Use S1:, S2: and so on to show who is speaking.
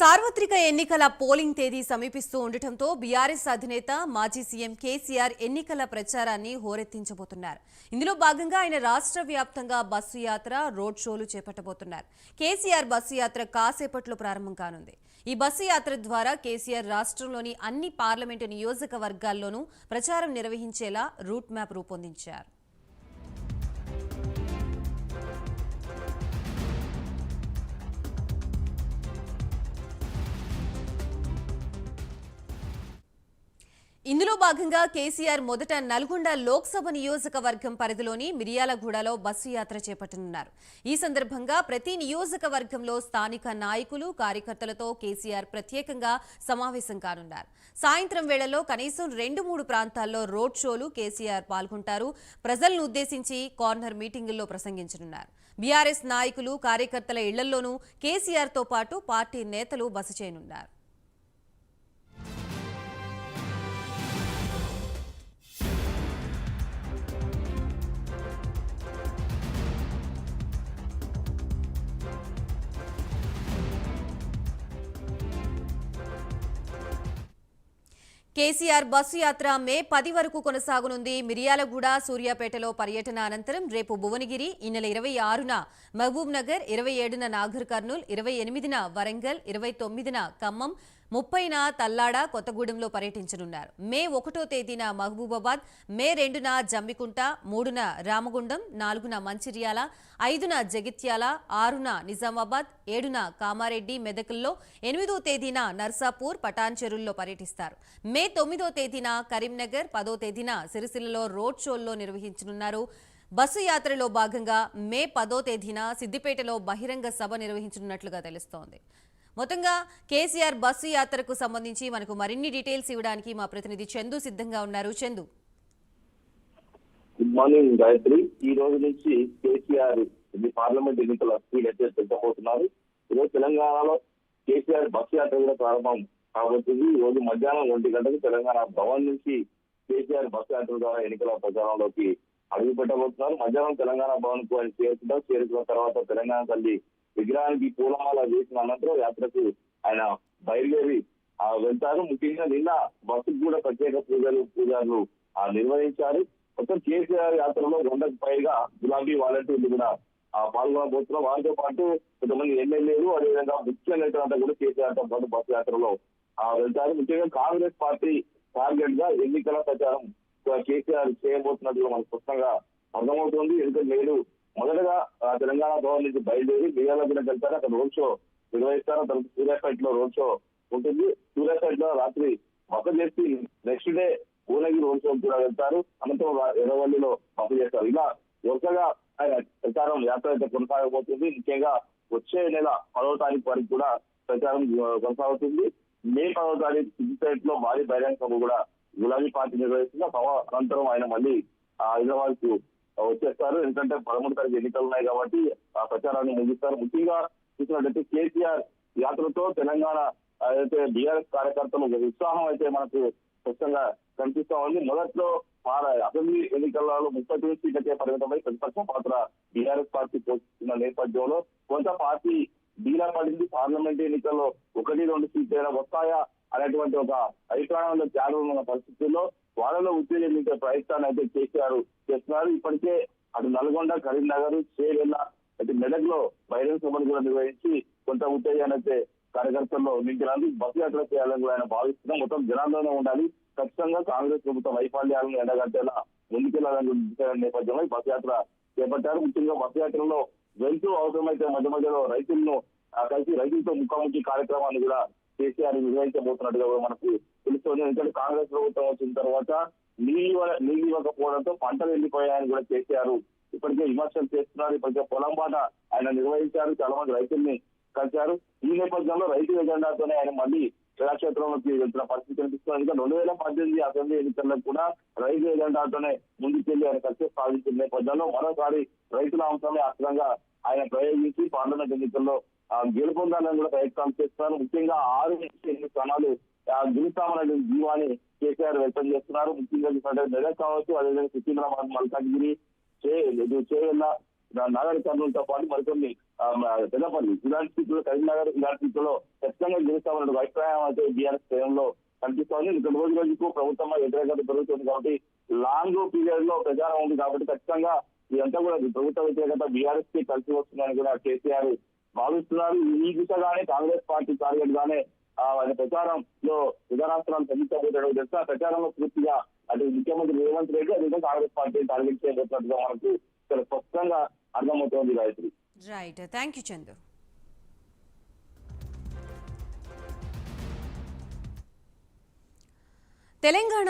S1: సార్వత్రిక ఎన్నికల పోలింగ్ తేదీ సమీపిస్తూ ఉండటంతో బీఆర్ఎస్ అధినేత మాజీ సీఎం కేసీఆర్ ఎన్నికల ప్రచారాన్ని హోరెత్తించబోతున్నారు. ఇందులో భాగంగా ఆయన రాష్ట్ర వ్యాప్తంగా బస్సు యాత్ర, రోడ్ షోలు చేపట్టబోతున్నారు. కేసీఆర్ బస్సు యాత్ర కాసేపట్లో ప్రారంభం కానుంది. ఈ బస్సు యాత్ర ద్వారా కేసీఆర్ రాష్ట్రంలోని అన్ని పార్లమెంటు నియోజకవర్గాల్లోనూ ప్రచారం నిర్వహించేలా రూట్ మ్యాప్ రూపొందించారు. ఇందులో భాగంగా కేసీఆర్ మొదట నల్గొండ లోక్సభ నియోజకవర్గం పరిధిలోని మిర్యాలగూడలో బస్సు యాత్ర చేపట్టనున్నారు. ఈ సందర్భంగా ప్రతి నియోజకవర్గంలో స్థానిక నాయకులు, కార్యకర్తలతో కేసీఆర్ ప్రత్యేకంగా సమావేశం కానున్నారు. సాయంత్రం వేళల్లో కనీసం 2-3 ప్రాంతాల్లో రోడ్ షోలు కేసీఆర్ పాల్గొంటారు. ప్రజలను ఉద్దేశించి కార్నర్ మీటింగుల్లో ప్రసంగించనున్నారు. బీఆర్ఎస్ నాయకులు, కార్యకర్తల ఇళ్లల్లోనూ కేసీఆర్తో పాటు పార్టీ నేతలు బస చేయనున్నారు. కేసీఆర్ బస్సు యాత్ర మే 10 వరకు కొనసాగనుంది. మిర్యాలగూడ, సూర్యాపేటలో పర్యటన అనంతరం రేపు భువనగిరి, ఈ నెల 26న మహబూబ్ నగర్, 27న నాగర్ కర్నూల్, 28న వరంగల్, 29న ఖమ్మం, 30న తల్లాడ, కొత్తగూడెంలో పర్యటించనున్నారు. మే 1వ తేదీన మహబూబాబాద్, మే 2న జమ్మికుంట, 3న రామగుండం, 4న మంచిర్యాల, 5న జగిత్యాల, 6న నిజామాబాద్, 7న కామారెడ్డి, మెదక్లో, 8వ తేదీన నర్సాపూర్, పటాన్చెరుల్లో పర్యటిస్తారు. మే 9వ తేదీన కరీంనగర్, 10వ తేదీన సిరిసిల్లలో రోడ్ షోల్లో నిర్వహించనున్నారు. బస్సు యాత్రలో భాగంగా మే 10వ తేదీన సిద్దిపేటలో బహిరంగ సభ నిర్వహించనున్నట్లుగా తెలుస్తోంది. మొత్తంగా కేసీఆర్ బస్సు యాత్రకు సంబంధించి మనకు మరిన్ని డీటెయిల్స్ ఇవ్వడానికి మా ప్రతినిధి చందు సిద్ధంగా ఉన్నారు. Chandu,
S2: good morning Gayatri. ఈ రోజు నుంచి కేసీఆర్ పార్లమెంట్ ఎన్నికల స్పీడ్ అయితే పెంచబోతున్నారు. ఈరోజు తెలంగాణలో కేసీఆర్ బస్సు యాత్ర కూడా ప్రారంభం కాబోతుంది. ఈ రోజు మధ్యాహ్నం 1 గంటకు తెలంగాణ భవన్ నుంచి కేసీఆర్ బస్సు యాత్ర ద్వారా ఎన్నికల ప్రచారంలోకి అడుగు పెట్టబోతున్నారు. మధ్యాహ్నం తెలంగాణ భవన్ కు ఆయన చేరుకున్న తర్వాత తెలంగాణ తల్లి విగ్రహానికి పూలమాల వేసిన అనంతరం యాత్రకు ఆయన బయలుదేరి వెళ్తారు. ముఖ్యంగా నిన్న బస్సుకు కూడా ప్రత్యేక పూజలు నిర్వహించారు. మొత్తం కేసీఆర్ యాత్రలో 100కు పైగా గులాబీ వాలంటీర్లు కూడా పాల్గొనబోతున్నారు. వారితో పాటు కొంతమంది ఎమ్మెల్యేలు, అదేవిధంగా ముఖ్య నేతలంతా కూడా కేసీఆర్ తో పాటు బస్సు యాత్రలో వెళ్తారు. ముఖ్యంగా కాంగ్రెస్ పార్టీ టార్గెట్ గా ఎన్నికల ప్రచారం కేసీఆర్ చేయబోతున్నట్టుగా మనకు స్పష్టంగా అర్థమవుతుంది. ఎందుకంటే నేడు మొదటగా తెలంగాణ భవన్ నుంచి బయలుదేరి మిర్యాలగూడ వెళ్తారు. అక్కడ రోడ్ షో నిర్వహిస్తారు. తర్వాత సూర్యాపేటలో రోడ్ షో ఉంటుంది. సూర్యాపేటలో రాత్రి బస చేసి next day Bhuvanagiri road show కూడా వెళ్తారు. అనంతరం ఎర్రవల్లిలో బస చేస్తారు. ఇలా వరుసగా ఆయన ప్రచారం యాత్ర అయితే కొనసాగబోతుంది. ముఖ్యంగా వచ్చే నెల 10వ తారీఖు వరకు కూడా ప్రచారం కొనసాగుతుంది. మే 10వ తారీఖు సిద్దిపేటలో భారీ బహిరంగ సభ కూడా గులాబీ పార్టీ నిర్వహిస్తుంది. అనంతరం ఆయన మళ్ళీ హైదరాబాద్ కు వచ్చేస్తారు. ఎందుకంటే 13వ తారీఖు ఎన్నికలు ఉన్నాయి కాబట్టి ఆ ప్రచారాన్ని ముగిస్తారు. ముఖ్యంగా చూసినట్లయితే కేసీఆర్ యాత్రతో తెలంగాణ అయితే బీఆర్ఎస్ కార్యకర్తలు ఉత్సాహం అయితే మనకు స్పష్టంగా కనిపిస్తా ఉంది. మొదట్లో అసెంబ్లీ ఎన్నికలలో 39 సీట్లకే పరిమితమై ప్రతిపక్ష పాత్ర బీఆర్ఎస్ పార్టీ పోషిస్తున్న నేపథ్యంలో కొంత పార్టీ డీలా పడింది. పార్లమెంట్ ఎన్నికల్లో 1-2 సీట్లు వస్తాయా అనేటువంటి ఒక అభిప్రాయంలో త్యాగం ఉన్న పరిస్థితుల్లో వాళ్ళలో ఉత్తేజించే ప్రయత్నాన్ని అయితే కేసీఆర్ చేస్తున్నారు. ఇప్పటికే అటు నల్గొండ, కరీంనగర్, చేవెళ్ళ, అయితే మెదక్ లో బహిరంగ సభలు కూడా నిర్వహించి కొంత ఉత్తేజాన్ని అయితే కార్యకర్తల్లో నింపినందుకు బస్సు యాత్ర చేయాలని కూడా ఆయన భావిస్తున్నాం. మొత్తం జనాల్లోనే ఉండాలి, ఖచ్చితంగా కాంగ్రెస్ ప్రభుత్వ వైఫల్యాలను ఎండగట్టేలా ముందుకెళ్లాలని నేపథ్యంలో బస్సు యాత్ర చేపట్టారు. ముఖ్యంగా బస్సు యాత్రలో వెళ్తూ అవసరమైతే మధ్య మధ్యలో రైతులను కలిసి రైతులతో ముఖాముఖి కార్యక్రమాన్ని కూడా కేసీఆర్ నిర్వహించబోతున్నట్టుగా మనకు తెలుస్తోంది. ఎందుకంటే కాంగ్రెస్ ప్రభుత్వం వచ్చిన తర్వాత నీళ్లు ఇవ్వకపోవడంతో పంటలు వెళ్లిపోయాయని కూడా కేసీఆర్ ఇప్పటికే విమర్శలు చేస్తున్నారు. ఇప్పటికే పొలం బాట ఆయన నిర్వహించారు. చాలా మంది రైతుల్ని కలిశారు. ఈ నేపథ్యంలో రైతు ఎజెండాతోనే ఆయన మళ్ళీ ప్రజాక్షేత్రంలోకి వెళ్తున్న పరిస్థితి కనిపిస్తుంది. ఇంకా 2018 అసెంబ్లీ ఎన్నికల్లో కూడా రైతు ఎజెండాతోనే ముందుకెళ్లి ఆయన సక్సెస్ సాధించిన నేపథ్యంలో మరోసారి రైతుల అంశమే అస్త్రంగా ఆయన ప్రయోగించి పార్లమెంట్ ఎన్నికల్లో గెలుపొందాలని కూడా ప్రయత్నం చేస్తున్నారు. ముఖ్యంగా 6-8 స్థానాలు గెలుస్తామనే జీవాన్ని కేసీఆర్ వ్యక్తం చేస్తున్నారు. ముఖ్యంగా మెదక్ కావచ్చు, అదేవిధంగా సికింద్రాబాద్, మల్కాజ్గిరి, చేవెళ్ళ, నాగర్ కర్నూలుతో పాటు మరికొన్ని పెద్దపల్లి ఇలాంటి సీట్లో, కరీంనగర్ ఇలాంటి సీట్లలో ఖచ్చితంగా గెలుస్తామన్న అభిప్రాయం అయితే బీఆర్ఎస్ శ్రేణుల్లో కనిపిస్తోంది. ఇక్కడ రోజు రోజుకు ప్రభుత్వం వ్యతిరేకత పెరుగుతుంది కాబట్టి లాంగ్ పీరియడ్ లో ప్రచారం ఉంది కాబట్టి ఖచ్చితంగా ఇదంతా కూడా ప్రభుత్వ వ్యతిరేకత బీఆర్ఎస్ కి కలిసి వస్తుందని కూడా కేసీఆర్ భావిస్తున్నారు. ఈ దిశగానే కాంగ్రెస్ పార్టీ టార్గెట్ గానే ఆయన ప్రచారంలో విధానాస్త్రాలు తగ్గించబోతాడు తెలుసా. ప్రచారంలో పూర్తిగా అటు ముఖ్యమంత్రి రేవంత్ రెడ్డి అదే కాంగ్రెస్ పార్టీ టార్గెట్ చేయబోతున్నట్టుగా మనకు చాలా స్పష్టంగా అర్థమవుతోంది Gayatri.
S1: Right, thank you Chandu. Telangana